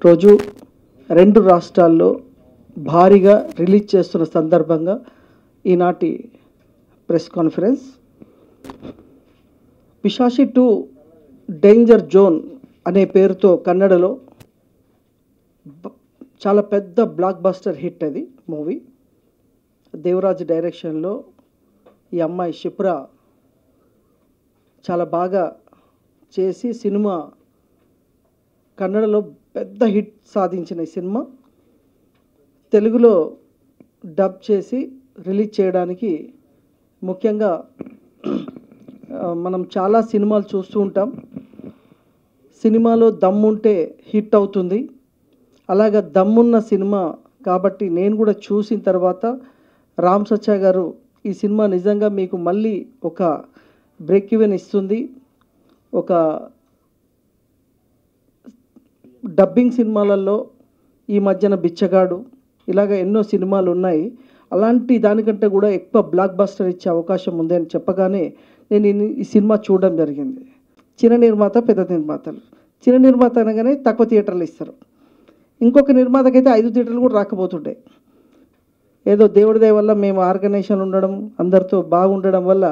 రోజు రెండు రాష్ట్రాల్లో భారీగా రిలీజ్ చేస్తున్న సందర్భంగా ఈనాటి ప్రెస్ కాన్ఫరెన్స్. పిశాచి 2 డేంజర్ జోన్ అనే పేరుతో కన్నడలో చాలా పెద్ద బ్లాక్ బస్టర్ హిట్ అది మూవీ. దేవరాజ్ డైరెక్షన్లో ఈ అమ్మాయి షిప్రా చాలా బాగా చేసి సినిమా కన్నడలో పెద్ద హిట్ సాధించిన ఈ సినిమా తెలుగులో డబ్ చేసి రిలీజ్ చేయడానికి ముఖ్యంగా మనం చాలా సినిమాలు చూస్తూ ఉంటాం. సినిమాలో దమ్ముంటే హిట్ అవుతుంది. అలాగా దమ్మున్న సినిమా కాబట్టి నేను కూడా చూసిన తర్వాత రామ్ సచ్చా గారు ఈ సినిమా నిజంగా మీకు మళ్ళీ ఒక బ్రేక్ ఈవెన్ ఇస్తుంది. ఒక డబ్బింగ్ సినిమాలలో ఈ మధ్యన బిచ్చగాడు ఇలాగ ఎన్నో సినిమాలు ఉన్నాయి. అలాంటి దానికంటే కూడా ఎక్కువ బ్లాక్ బస్టర్ ఇచ్చే అవకాశం ఉంది అని చెప్పగానే నేను ఈ సినిమా చూడడం జరిగింది. చిన్న నిర్మాత పెద్ద నిర్మాతలు. చిన్న నిర్మాత అనగానే తక్కువ థియేటర్లు ఇస్తారు. ఇంకొక నిర్మాతకైతే 5 థియేటర్లు కూడా రాకపోతుండే. ఏదో దేవుడి దయ వల్ల మేము ఆర్గనైజేషన్ ఉండడం అందరితో బాగుండడం వల్ల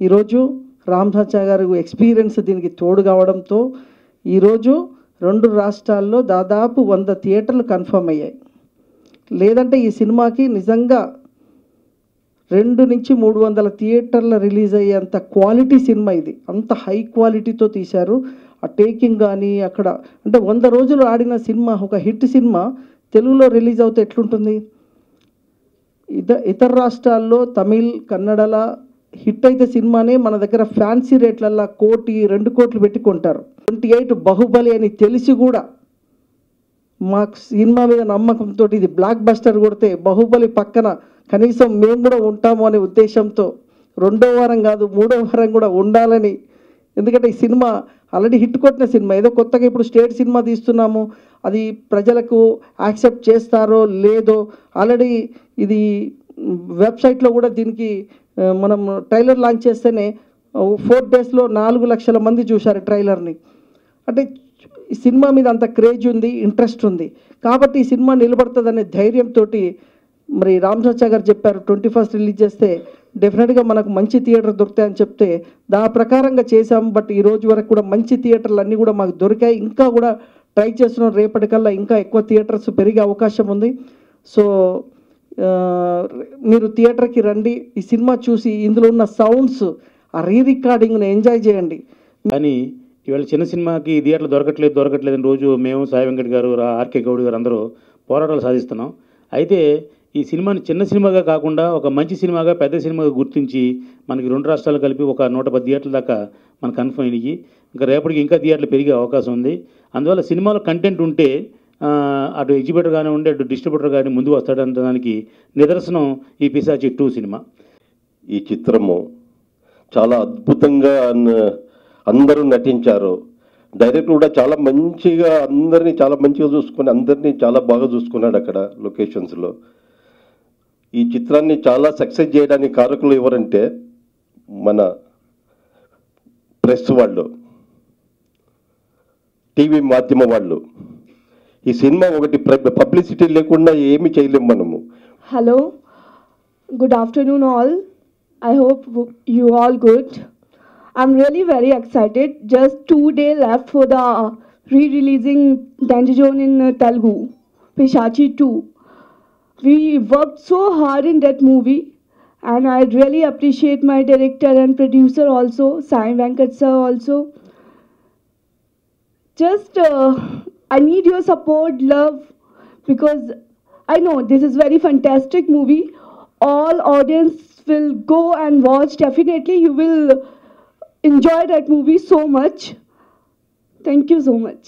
ఈరోజు రామ్ సచ్చా గారు ఎక్స్పీరియన్స్ దీనికి తోడు కావడంతో ఈరోజు 2 రాష్ట్రాల్లో దాదాపు 100 థియేటర్లు కన్ఫర్మ్ అయ్యాయి. లేదంటే ఈ సినిమాకి నిజంగా 200 నుంచి 300 థియేటర్ల రిలీజ్ అయ్యేంత క్వాలిటీ సినిమా ఇది. అంత హై క్వాలిటీతో తీశారు. ఆ టేకింగ్ కానీ అక్కడ అంటే 100 రోజులు ఆడిన సినిమా, ఒక హిట్ సినిమా తెలుగులో రిలీజ్ అవుతే ఎట్లుంటుంది? ఇతర రాష్ట్రాల్లో తమిళ్ కన్నడల హిట్ అయితే సినిమానే మన దగ్గర ఫ్యాన్సీ రేట్లల్లో 1 కోటి 2 కోట్లు పెట్టి కొంటారు. 28 బాహుబలి అని తెలిసి కూడా మాకు సినిమా మీద నమ్మకంతో ఇది బ్లాక్ బస్టర్ కొడితే బాహుబలి పక్కన కనీసం మేము కూడా ఉంటాము అనే ఉద్దేశంతో 2వ వారం కాదు 3వ వారం కూడా ఉండాలని. ఎందుకంటే ఈ సినిమా ఆల్రెడీ హిట్ కొట్టిన సినిమా. ఏదో కొత్తగా ఇప్పుడు స్టేట్ సినిమా తీస్తున్నాము, అది ప్రజలకు యాక్సెప్ట్ చేస్తారో లేదో. ఆల్రెడీ ఇది వెబ్సైట్లో కూడా దీనికి మనం ట్రైలర్ లాంచ్ చేస్తేనే 4 డేస్లో 4 లక్షల మంది చూశారు ట్రైలర్ని. అంటే ఈ సినిమా మీద అంత క్రేజ్ ఉంది, ఇంట్రెస్ట్ ఉంది. కాబట్టి ఈ సినిమా నిలబడుతుందనే ధైర్యంతో మరి రామ్ సచ్చా గారు చెప్పారు 21st రిలీజ్ చేస్తే డెఫినెట్గా మనకు మంచి థియేటర్ దొరుకుతాయని చెప్తే దాని ప్రకారంగా చేశాము. బట్ ఈ రోజు వరకు కూడా మంచి థియేటర్లు అన్నీ కూడా మాకు దొరికాయి. ఇంకా కూడా ట్రై చేస్తున్నాం. రేపటికల్లా ఇంకా ఎక్కువ థియేటర్స్ పెరిగే అవకాశం ఉంది. సో మీరు థియేటర్కి రండి, ఈ సినిమా చూసి ఇందులో ఉన్న సౌండ్స్, ఆ రికార్డింగ్ని ఎంజాయ్ చేయండి. కానీ ఇవాళ చిన్న సినిమాకి థియేటర్లు దొరకట్లేదు అని రోజు మేము సాయి వెంకట్ గారు, ఆర్కే గౌడ్ గారు అందరూ పోరాటాలు సాధిస్తున్నాం. అయితే ఈ సినిమాని చిన్న సినిమాగా కాకుండా ఒక మంచి సినిమాగా, పెద్ద సినిమాగా గుర్తించి మనకి 2 రాష్ట్రాలు కలిపి ఒక 110 థియేటర్ల దాకా మనకు కన్ఫర్మ్ అయ్యి ఇంకా రేపటికి ఇంకా థియేటర్లు పెరిగే అవకాశం ఉంది. అందువల్ల సినిమాలో కంటెంట్ ఉంటే అటు ఎగ్జిబిటర్ కానివ్వండి, అటు డిస్ట్రిబ్యూటర్ కానీ ముందు వస్తాడంటే దానికి నిదర్శనం ఈ పిశాచి 2 సినిమా. ఈ చిత్రము చాలా అద్భుతంగా అందరూ నటించారు. డైరెక్టర్ కూడా చాలా మంచిగా అందరినీ చాలా మంచిగా చూసుకొని అందరినీ చాలా బాగా చూసుకున్నాడు అక్కడ లొకేషన్స్లో. ఈ చిత్రాన్ని చాలా సక్సెస్ చేయడానికి కారకులు ఎవరంటే మన ప్రెస్ వాళ్ళు, టీవీ మాధ్యమ వాళ్ళు. ఈ సినిమా ఒకటి పబ్లిసిటీ లేకుండా ఏమీ చేయలేము మనము. Hello, good afternoon all. I hope you all good. I'm really very excited. Just 2 days left for the re-releasing Danger Zone in Telugu, Pisachi 2. We worked so hard in that movie, and I really appreciate my director and producer also, Sai Venkat sir also. Just I need your support, love, because I know this is very fantastic movie. All audience will go and watch. Definitely you will enjoy that movie so much. Thank you so much.